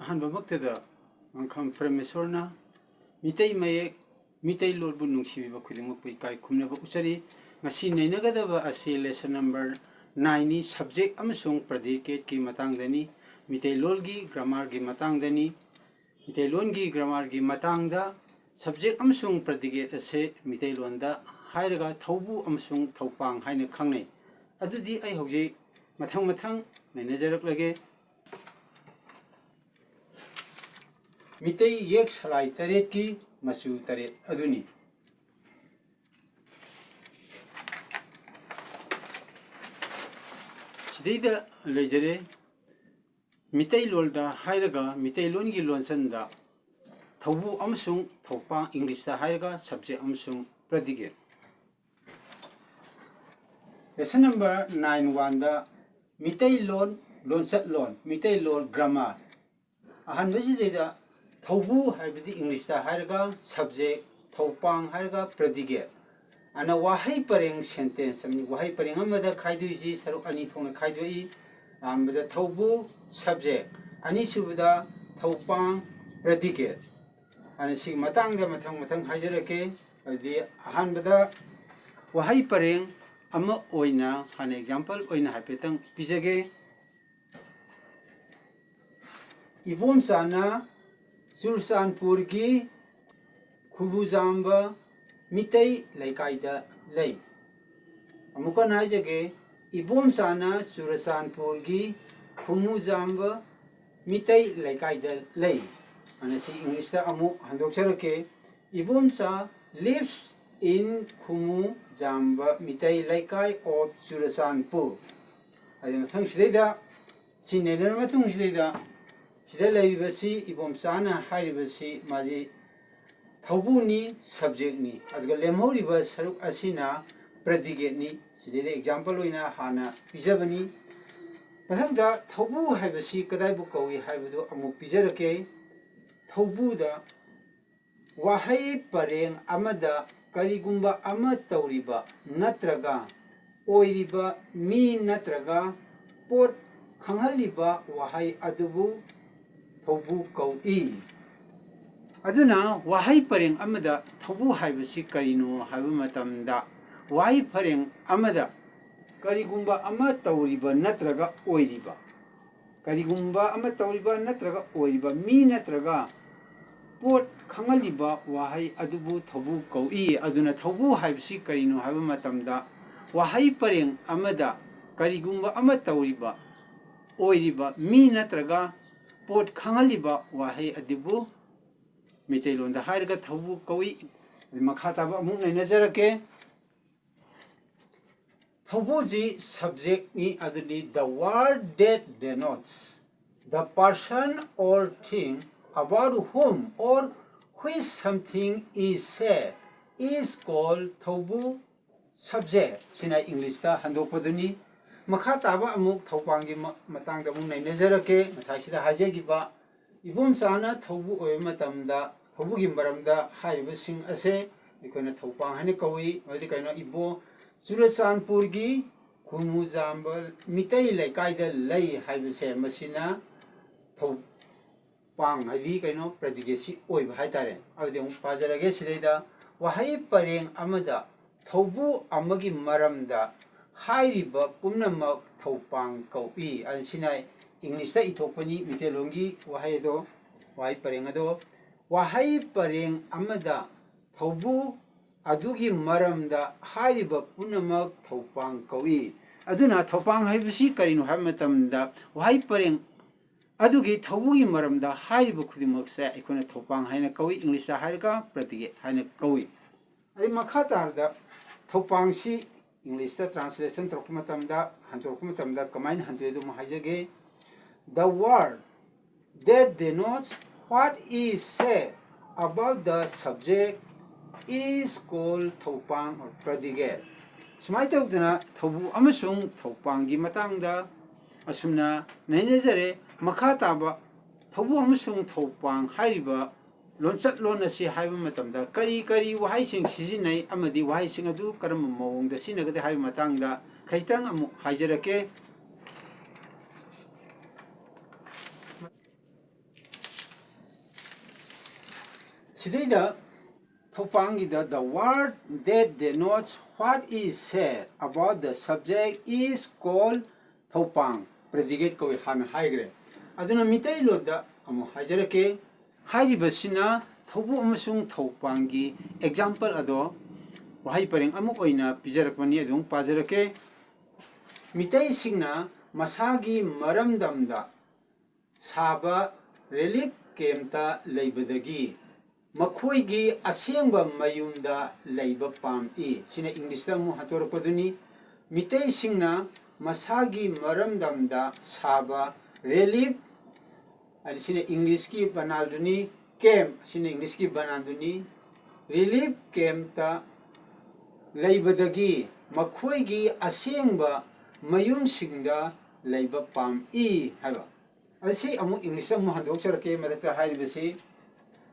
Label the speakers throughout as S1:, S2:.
S1: ꯑꯍꯥꯟꯕꯃꯛꯇꯗ ꯃꯪꯈꯝ ꯄ꯭ꯔꯃꯦꯁꯣꯔꯅ ꯃꯤꯇꯩ ꯃꯌꯦꯛ ꯃꯤꯇꯩ ꯂꯣꯟꯕꯨ ꯅꯨꯡꯁꯤꯕꯤꯕ ꯈꯨꯗꯤꯡꯃꯛꯄꯨ ꯏꯀꯥꯏ ꯈꯨꯝꯅꯕ ꯎꯠꯆꯔꯤ ꯉꯁꯤ ꯅꯩꯅꯒꯗꯕ ꯑꯁꯤ ꯂꯦꯁꯟ ꯅꯝꯕꯔ 9ꯅꯤ ꯁꯕꯖꯦꯛ ꯑꯃꯁꯨꯡ ꯄ꯭ꯔꯗꯤꯀꯦꯠꯀꯤ ꯃꯇꯥꯡꯗꯅꯤ ꯃꯤꯇꯩꯂꯣꯟꯒꯤ ꯒ꯭ꯔꯥꯃꯥꯔꯒꯤ ꯃꯇꯥꯡꯗꯅꯤ ꯃꯤꯇꯩꯂꯣꯟꯒꯤ ꯒ꯭ꯔꯥꯃꯥꯔꯒꯤ ꯃꯇꯥꯡꯗ ꯁꯕꯖꯦꯛ ꯑꯃꯁꯨꯡ ꯄ꯭ꯔꯗꯤꯀꯦꯠ ꯑꯁꯤ ꯃꯤꯇꯩꯂꯣꯟꯗ ꯍꯥꯏꯔꯒ ꯊꯧꯕꯨ ꯑꯃꯁꯨꯡ ꯊꯧꯄꯥꯡ ꯍꯥꯏꯅ ꯈꯪꯅꯩ ꯑꯗꯨꯗꯤ ꯑꯩ ꯍꯧꯖꯤꯛ ꯃꯊꯪ ꯅꯩꯅꯖꯔꯛꯂꯒꯦ ꯃꯤꯇꯩ ꯌꯦꯛ ꯁꯂꯥꯏ ꯇꯔꯦꯠꯀꯤ ꯃꯆꯨ ꯇꯔꯦꯠ ꯑꯗꯨꯅꯤ ꯁꯤꯗꯩꯗ ꯂꯩꯖꯔꯦ ꯃꯤꯇꯩꯂꯣꯟꯗ ꯍꯥꯏꯔꯒ ꯃꯤꯇꯩꯂꯣꯟꯒꯤ ꯂꯣꯟꯆꯟꯗ ꯊꯧꯕꯨ ꯑꯃꯁꯨꯡ ꯊꯧꯄꯥꯡ ꯏꯪꯂꯤꯁꯇ ꯍꯥꯏꯔꯒ ꯁꯕꯖꯦꯛ ꯑꯃꯁꯨꯡ ꯄ꯭ꯔꯗꯤꯀꯦꯠ ꯂꯦꯁꯟ ꯅꯝꯕꯔ 9.1ꯗ ꯃꯤꯇꯩꯂꯣꯟ ꯂꯣꯟꯆꯠꯂꯣꯟ ꯃꯤꯇꯩꯂꯣꯟ ꯒ꯭ꯔꯥꯃꯥꯔ ꯑꯍꯥꯟꯕꯁꯤꯗꯩꯗ ꯊꯧꯕꯨ ꯍꯥꯏꯕꯗꯤ ꯏꯪꯂꯤꯁꯇ ꯍꯥꯏꯔꯒ ꯁꯕꯖꯦꯛ ꯊꯧꯄꯥꯡ ꯍꯥꯏꯔꯒ ꯄ꯭ꯔꯗꯤꯀꯦꯠ ꯑꯅ ꯋꯥꯍꯩ ꯄꯔꯦꯡ ꯁꯦꯟꯇꯦꯟꯁ ꯑꯃꯅꯤ ꯋꯥꯍꯩ ꯄꯔꯦꯡ ꯑꯃꯗ ꯈꯥꯏꯗꯣꯛꯏꯁꯤ ꯁꯔꯨꯛ ꯑꯅꯤ ꯊꯣꯛꯅ ꯈꯥꯏꯗꯣꯛꯏ ꯑꯍꯥꯟꯕꯗ ꯊꯧꯕꯨ ꯁꯕꯖꯦꯛ ꯑꯅꯤꯁꯨꯕꯗ ꯊꯧꯄꯥꯡ ꯄ꯭ꯔꯗꯤꯀꯦꯠ ꯑꯅ ꯁꯤꯒꯤ ꯃꯇꯥꯡꯗ ꯃꯊꯪ ꯍꯥꯏꯖꯔꯛꯀꯦ ꯑꯗꯨꯗꯤ ꯑꯍꯥꯟꯕꯗ ꯋꯥꯍꯩ ꯄꯔꯦꯡ ꯑꯃ ꯑꯣꯏꯅ ꯍꯥꯟꯅ ꯑꯦꯛꯖꯥꯝꯄꯜ ꯑꯣꯏꯅ ꯍꯥꯏꯐꯦꯠꯇꯪ ꯄꯤꯖꯒꯦ ꯏꯕꯣꯝꯆꯥꯅ ꯆꯨꯔꯆꯥꯟꯄꯨꯔꯒꯤ ꯈꯨꯕꯨꯖꯥꯝꯕ ꯃꯤꯇꯩ ꯂꯩꯀꯥꯏꯗ ꯂꯩ ꯑꯃꯨꯛꯀ ꯍꯥꯏꯖꯒꯦ ꯏꯕꯣꯝꯆꯥꯅ ꯆꯨꯔꯆꯥꯟꯄꯨꯔꯒꯤ ꯈꯨꯃꯨꯖꯥꯝꯕ ꯃꯤꯇꯩ ꯂꯩꯀꯥꯏꯗ ꯂꯩ ꯑꯅ ꯁꯤ ꯏꯪꯂꯤꯁꯇ ꯑꯃꯨꯛ ꯍꯟꯗꯣꯛꯆꯔꯛꯀꯦ ꯏꯕꯣꯝꯆꯥ lives in ꯈꯨꯃꯨꯖꯥꯝꯕ ꯃꯤꯇꯩ ꯂꯩꯀꯥꯏ of ꯆꯨꯔꯆꯥꯟꯄꯨꯔ ꯑꯗꯨ ꯃꯊꯪ ꯁꯤꯗꯩꯗ ꯁꯤ ꯅꯩꯅꯔꯕ ꯃꯇꯨꯡ ꯁꯤꯗ ꯂꯩꯔꯤꯕꯁꯤ ꯏꯕꯣꯝꯆꯥꯅ ꯍꯥꯏꯔꯤꯕꯁꯤ ꯃꯥꯁꯤ ꯊꯧꯕꯨꯅꯤ ꯁꯕꯖꯦꯛꯅꯤ ꯑꯗꯨꯒ ꯂꯦꯝꯍꯧꯔꯤꯕ ꯁꯔꯨꯛ ꯑꯁꯤꯅ ꯄ꯭ꯔꯗꯤꯀꯦꯠꯅꯤ ꯁꯤꯗꯩꯗ ꯑꯦꯛꯖꯥꯝꯄꯜ ꯑꯣꯏꯅ ꯍꯥꯟꯅ ꯄꯤꯖꯕꯅꯤ ꯃꯊꯪꯗ ꯊꯧꯕꯨ ꯍꯥꯏꯕꯁꯤ ꯀꯗꯥꯏꯕꯨ ꯀꯧꯏ ꯍꯥꯏꯕꯗꯨ ꯑꯃꯨꯛ ꯄꯤꯖꯔꯛꯀꯦ ꯊꯧꯕꯨꯗ ꯋꯥꯍꯩ ꯄꯔꯦꯡ ꯑꯃꯗ ꯀꯔꯤꯒꯨꯝꯕ ꯑꯃ ꯇꯧꯔꯤꯕ ꯅꯠꯇ꯭ꯔꯒ ꯑꯣꯏꯔꯤꯕ ꯃꯤ ꯅꯠꯇ꯭ꯔꯒ ꯄꯣꯠ ꯈꯪꯍꯜꯂꯤꯕ ꯋꯥꯍꯩ ꯑꯗꯨꯕꯨ ꯊꯧꯕꯨ ꯀꯧꯏ ꯑꯗꯨꯅ ꯋꯥꯍꯩ ꯄꯔꯦꯡ ꯑꯃꯗ ꯊꯧꯕꯨ ꯍꯥꯏꯕꯁꯤ ꯀꯔꯤꯅꯣ ꯍꯥꯏꯕ ꯃꯇꯝꯗ ꯋꯥꯍꯩ ꯄꯔꯦꯡ ꯑꯃꯗ ꯀꯔꯤꯒꯨꯝꯕ ꯑꯃ ꯇꯧꯔꯤꯕ ꯅꯠꯇ꯭ꯔꯒ ꯑꯣꯏꯔꯤꯕ ꯀꯔꯤꯒꯨꯝꯕ ꯑꯃ ꯇꯧꯔꯤꯕ ꯅꯠꯇ꯭ꯔꯒ ꯑꯣꯏꯔꯤꯕ ꯃꯤ ꯅꯠꯇ꯭ꯔꯒ ꯄꯣꯠ ꯈꯪꯍꯜꯂꯤꯕ ꯋꯥꯍꯩ ꯑꯗꯨꯕꯨ ꯊꯧꯕꯨ ꯀꯧꯏ ꯑꯗꯨꯅ ꯊꯧꯕꯨ ꯍꯥꯏꯕꯁꯤ ꯀꯔꯤꯅꯣ ꯍꯥꯏꯕ ꯃꯇꯝꯗ ꯋꯥꯍꯩ ꯄꯔꯦꯡ ꯑꯃꯗ ꯀꯔꯤꯒꯨꯝꯕ ꯑꯃ ꯇꯧꯔꯤꯕ ꯑꯣꯏꯔꯤꯕ ꯃꯤ ꯅꯠꯇ꯭ꯔꯒ ꯄꯣꯠ ꯈꯪꯍꯜꯂꯤꯕ ꯋꯥꯍꯩ ꯑꯗꯨꯕꯨ ꯃꯩꯇꯩꯂꯣꯟꯗ ꯍꯥꯏꯔꯒ ꯊꯧꯕꯨ ꯀꯧꯏ ꯃꯈꯥ ꯇꯥꯕ ꯑꯃꯨꯛ ꯅꯩꯅꯖꯔꯛꯀꯦ ꯊꯧꯕꯨꯁꯤ ꯁꯕꯖꯦꯛꯅꯤ ꯑꯗꯨꯗꯤ the word that denotes the person or thing about whom or which something is said is called ꯊꯧꯕꯨ subject ꯁꯤꯅ ꯏꯪꯂꯤꯁꯇ ꯍꯟꯗꯣꯛꯄꯗꯨꯅꯤ ꯃꯈꯥ ꯇꯥꯕ ꯑꯃꯨꯛ ꯊꯧꯄꯥꯡꯒꯤ ꯃꯇꯥꯡꯗ ꯑꯃꯨꯛ ꯅꯩꯅꯖꯔꯛꯀꯦ ꯉꯁꯥꯏꯁꯤꯗ ꯍꯥꯏꯖꯈꯤꯕ ꯏꯕꯣꯝꯆꯥꯅ ꯊꯧꯕꯨ ꯑꯣꯏꯕ ꯃꯇꯝꯗ ꯊꯧꯕꯨꯒꯤ ꯃꯔꯝꯗ ꯍꯥꯏꯔꯤꯕꯁꯤꯡ ꯑꯁꯦ ꯑꯩꯈꯣꯏꯅ ꯊꯧꯄꯥꯡ ꯍꯥꯏꯅ ꯀꯧꯏ ꯃꯗꯨꯗꯤ ꯀꯩꯅꯣ ꯆꯨꯔꯆꯥꯟꯄꯨꯔꯒꯤ ꯈꯨꯃꯨꯖꯥꯝꯕ ꯃꯤꯇꯩ ꯂꯩꯀꯥꯏꯗ ꯂꯩ ꯍꯥꯏꯕꯁꯦ ꯃꯁꯤꯅ ꯊꯧꯄꯥꯡ ꯍꯥꯏꯗꯤ ꯀꯩꯅꯣ ꯄ꯭ꯔꯗꯤꯀꯦꯠꯁꯤ ꯑꯣꯏꯕ ꯍꯥꯏꯇꯥꯔꯦ ꯑꯗꯨꯗꯤ ꯑꯃꯨꯛ ꯄꯥꯖꯔꯒꯦ ꯁꯤꯗꯩꯗ ꯋꯥꯍꯩ ꯄꯔꯦꯡ ꯑꯃꯗ ꯊꯧꯕꯨ ꯑꯃꯒꯤ ꯃꯔꯝꯗ ꯍꯥꯏꯔꯤꯕ ꯄꯨꯝꯅꯃꯛ ꯊꯧꯄꯥꯡ ꯀꯧꯏ ꯑꯁꯤꯅ ꯏꯪꯂꯤꯁꯇ ꯏꯊꯣꯛꯄꯅꯤ ꯃꯩꯇꯩꯂꯣꯟꯒꯤ ꯋꯥꯍꯩ ꯄꯔꯦꯡ ꯑꯗꯣ ꯋꯥꯍꯩ ꯄꯔꯦꯡ ꯑꯃꯗ ꯊꯧꯕꯨ ꯑꯗꯨꯒꯤ ꯃꯔꯝꯗ ꯍꯥꯏꯔꯤꯕ ꯄꯨꯝꯅꯃꯛ ꯊꯧꯄꯥꯡ ꯀꯧꯏ ꯑꯗꯨꯅ ꯊꯧꯄꯥꯡ ꯍꯥꯏꯕꯁꯤ ꯀꯔꯤꯅꯣ ꯍꯥꯏꯕ ꯃꯇꯝꯗ ꯋꯥꯍꯩ ꯄꯔꯦꯡ ꯑꯗꯨꯒꯤ ꯊꯧꯕꯨꯒꯤ ꯃꯔꯝꯗ ꯍꯥꯏꯔꯤꯕ ꯈꯨꯗꯤꯡꯃꯛꯁꯦ ꯑꯩꯈꯣꯏꯅ ꯊꯧꯄꯥꯡ ꯍꯥꯏꯅ ꯀꯧꯏ ꯏꯪꯂꯤꯁꯇ ꯍꯥꯏꯔꯒ ꯄ꯭ꯔꯗꯤꯀꯦꯠ ꯍꯥꯏꯅ ꯀꯧꯏ ꯑꯗꯩ ꯃꯈꯥ ꯇꯥꯔꯗ ꯊꯧꯄꯥꯡꯁꯤ ꯏꯪꯂꯤꯁꯇ ꯇ꯭ꯔꯥꯟꯁꯂꯦꯁꯟ ꯇꯧꯔꯛꯄ ꯃꯇꯝꯗ ꯍꯟꯗꯣꯔꯛꯄ ꯃꯇꯝꯗ ꯀꯃꯥꯏꯅ ꯍꯟꯗꯣꯛꯏ ꯑꯗꯨꯝ ꯍꯥꯏꯖꯒꯦ the word that denotes what is said about the subject is called ꯊꯧꯄꯥꯡ or predicate ꯁꯨꯃꯥꯏꯅ ꯇꯧꯗꯅ ꯊꯧꯕꯨ ꯑꯃꯁꯨꯡ ꯊꯧꯄꯥꯡꯒꯤ ꯃꯇꯥꯡꯗ ꯑꯁꯨꯝꯅ ꯅꯩꯅꯖꯔꯦ ꯃꯈꯥ ꯇꯥꯕ ꯊꯧꯕꯨ ꯑꯃꯁꯨꯡ ꯊꯧꯄꯥꯡ ꯍꯥꯏꯔꯤꯕ ꯂꯣꯟꯆꯠꯂꯣꯟ ꯑꯁꯤ ꯍꯥꯏꯕ ꯃꯇꯝꯗ ꯀꯔꯤ ꯋꯥꯍꯩꯁꯤꯡ ꯁꯤꯖꯤꯟꯅꯩ ꯑꯃꯗꯤ ꯋꯥꯍꯩꯁꯤꯡ ꯑꯗꯨ ꯀꯔꯝꯕ ꯃꯑꯣꯡꯗ ꯁꯤꯖꯤꯟꯅꯒꯗꯒꯦ ꯍꯥꯏꯕ ꯃꯇꯥꯡꯗ ꯈꯤꯇꯪ ꯑꯃꯨꯛ ꯍꯥꯏꯖꯔꯛꯀꯦ Sidida Thopangida, the word that denotes what is said about the subject is called Thopang. Predicate ko han haigre. Aduna mitai loda amo hajarake hairibasina thobu amasung Thopangi example ado wahai pareng amuk oina pijarakmani adung pajarake mitai singna masagi maramdamda saba relief kemta leibadagi makhoi asengba mayumda leiba pam e sina english da mu hator paduni mitai singna masagi maramdamda saba relief ani sina english ki banalduni kem sina english ki bananduni relief kemta leibadagi makhoi asengba mayum singda leiba pam e haba asi amu english mu handok sarke madata haibasi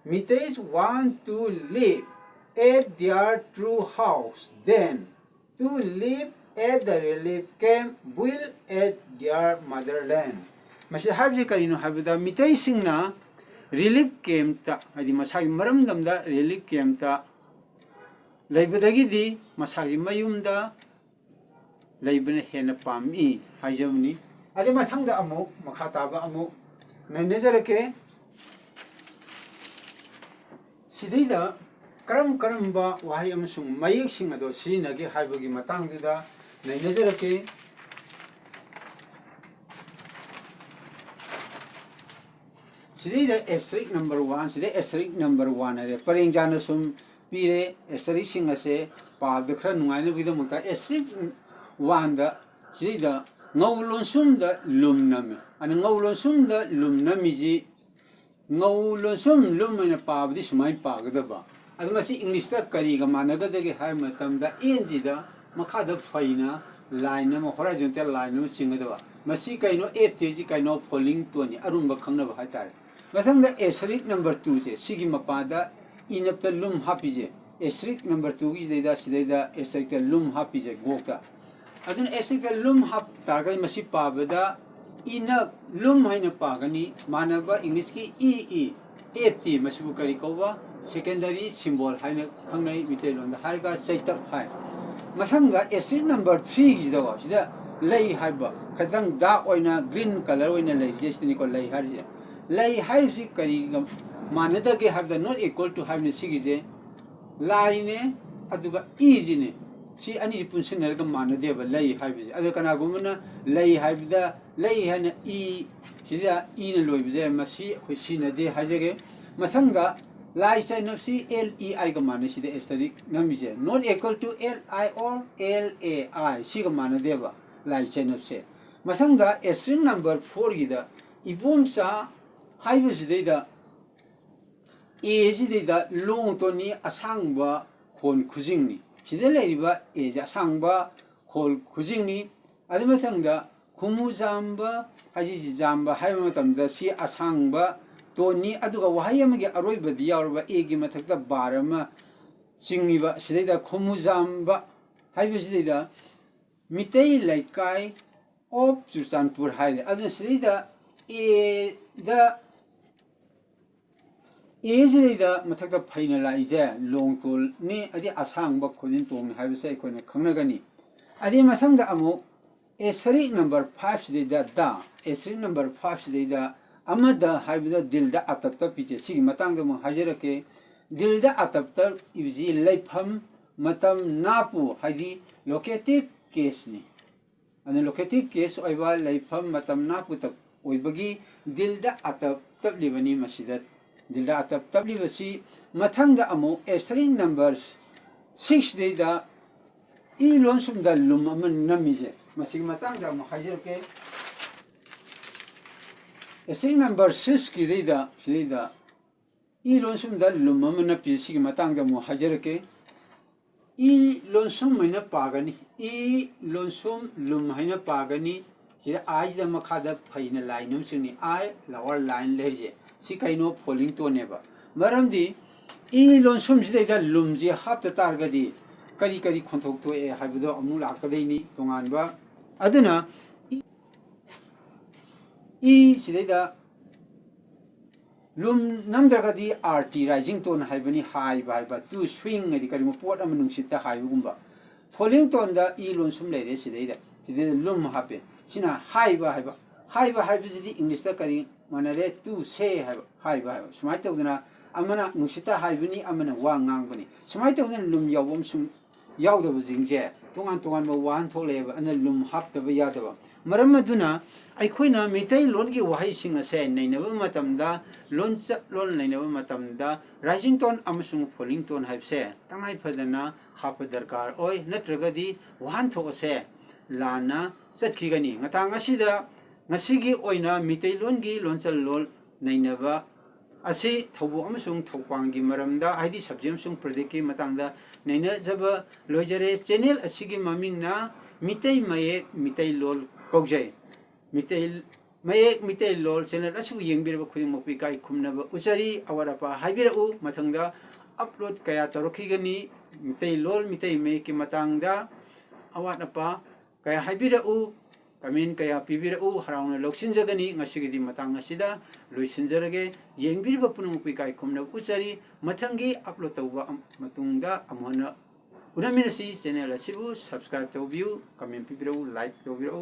S1: Mites want to live at their true house, then to live at the relief camp will at their motherland. Masih habis karino habida mites singna relief camp ta hadi masagi maramdamda relief camp ta laibadagi di masagi mayumda laibana hena pami haijamni ade masangda amu makhataba amu nanezarake Sidida karam ba wahai amasung mayek sing ado sinage haibagi matangdida nainazarake Sidida asterisk number 1 sida asterisk number 1 are pareng jana sum pire asterisk sing ase pa bekra nungaina bida muta asterisk 1 da sidida ngawlon sum da lumname an ngawlon sum da lumnami ji ngawlon sum lumina pabdi sumai pagadaba admasi english ta kari ga managadage hai matamda enjida makhada faina line ma horizontal line ma chingadaba masi kaino ftg kaino falling to ni arumba khangnaba haitare masangda asterisk number 2 je sigi mapada inapta lum hapije asterisk number 2 gi deida sidaida asterisk lum hapije gokta adun asterisk lum hap targa masi pabada ina lum haina pagani manaba english ki at masibu kari kowa secondary symbol haina khangnai mitelon da harga chaitap hai masanga acid number 3 gi dawa sida lei haiba khadang da oina green color oina lei jestini ko lei harje lei haisi kari manada ke have the not equal to have sigi je line aduga easy si ani punsin ga manade ba lei haibi adu kana gumna lei haibda lei hana sida na loibje masi khoi sinade hajege masanga lai sai nafsi lei ga mane sida asterisk namije not equal to li or lai si ga manade ba lai sai nafse masanga asterisk number 4 gida ibumsa haibi sida sida long to ni asangba khon khujingni sida leiriba ja sangba khol khujingni admatangda khumuzamba haji jamba haiba matamda si asangba toni aduga wahayamage aroibadi yaurba gi mathakta barama chingiba sidaida khumuzamba haiba sidaida mitei laikai of Churchandpur haire adun sidaida da sidaida mathakta phaina laije long tol ni adi asangba khojin tong haiba sai koina khangnagani adi mathangda amu asterisk number 5 sidida da asterisk number 5 sidida amada haibida dilda atapta piche sigi matangda mo hajarake dilda atapta ibji laifam matam napu haidi locative case ni an locative case oiba laifam matam napu tak oibagi dilda atapta libani masida dilda atapta libasi mathangda amo asterisk number 6 sidida lon sumda lum aman namije masig matang da muhajir ke asterisk number 6 ki deida sidida lon sum da lumma na pisi matang da muhajir ke lon sum maina pagani lon sum lum haina pagani sida aj da makhada phaina line sini I lower line leje si kaino falling to neba maramdi lon sum sida lumji hapta targadi kari kari khonthok to haibido amu lakadaini tonganba aduna sidaida lum namdragadi RT rising tone haibani high ba tu swing ngadi kari mo pot am nungsita high gumba falling tone da I lon sum le re sidaida sidai lum hape sina high ba jidi English da kari manare tu say high ba sumai tawdana amana nungsita haibani amana wa ngangbani sumai tawdana lum yawom sum yawdaba jingje tongan ba wan tholeba ana lum haptaba yadaba maram aduna ꯑꯩꯈꯣꯏꯅ ꯃꯩꯇꯩꯂꯣꯟꯒꯤ ꯋꯥꯍꯩꯁꯤꯡ ꯑꯁꯦ ꯅꯩꯅꯕ ꯃꯇꯝꯗ ꯂꯣꯟ ꯅꯩꯅꯕ ꯃꯇꯝꯗ rising tone ꯑꯃꯁꯨꯡ ꯐꯣꯂꯤꯡ tone ꯍꯥꯏꯕꯁꯦ ꯇꯉꯥꯏ ꯐꯗꯅ ꯍꯥꯞꯄ ꯗꯔꯀꯥꯔ ꯑꯣꯏ ꯅꯠꯇ꯭ꯔꯒꯗꯤ ꯋꯥꯍꯟꯊꯣꯛ ꯑꯁꯦ ꯂꯥꯟꯅ ꯆꯠꯈꯤꯒꯅꯤ ꯃꯇꯥꯡ ꯑꯁꯤꯗ ꯉꯁꯤꯒꯤ ꯑꯣꯏꯅ ꯃꯩꯇꯩꯂꯣꯟꯒꯤ ꯂꯣꯟꯆꯜ ꯂꯣꯟ ꯅꯩꯅꯕ ꯑꯁꯤ ꯊꯧꯕꯨ ꯑꯃꯁꯨꯡ ꯊꯧꯄꯥꯡꯒꯤ ꯃꯔꯝꯗ ꯍꯥꯏꯗꯤ ꯁꯕꯖꯦꯛ ꯑꯃꯁꯨꯡ ꯄ꯭ꯔꯗꯛꯀꯤ ꯃꯇꯥꯡꯗ ꯅꯩꯅꯖꯕ ꯂꯣꯏꯖꯔꯦ ꯆꯦꯅꯦꯜ ꯑꯁꯤꯒꯤ ꯃꯃꯤꯡꯅ ꯃꯤꯇꯩ ꯃꯌꯦꯛ ꯃꯤꯇꯩꯂꯣꯟ ꯀꯧꯖꯩ मितै लोल चैनल असु येंबिरब खुदिमक इकाई खुमनब उचरी अवरपा हाइबिरउ मथंगदा अपलोड कया तौरखिगनी मितै लोल मितै मे की मतंगदा अवाटपा कया हाइबिरउ कमेंट कया पिबिरउ हराउना लौसिनजगनी ngasiगidi मतंग असिदा लोइसिनजरगे येंबिरब पुनुमक इकाई खुमनब उचरी मथंगी अपलोड तौबा मतुंगदा अमोना उनमिनसी चैनल असिबु सब्सक्राइब तौबिउ कमेंट पिबिरउ लाइक तौबिरउ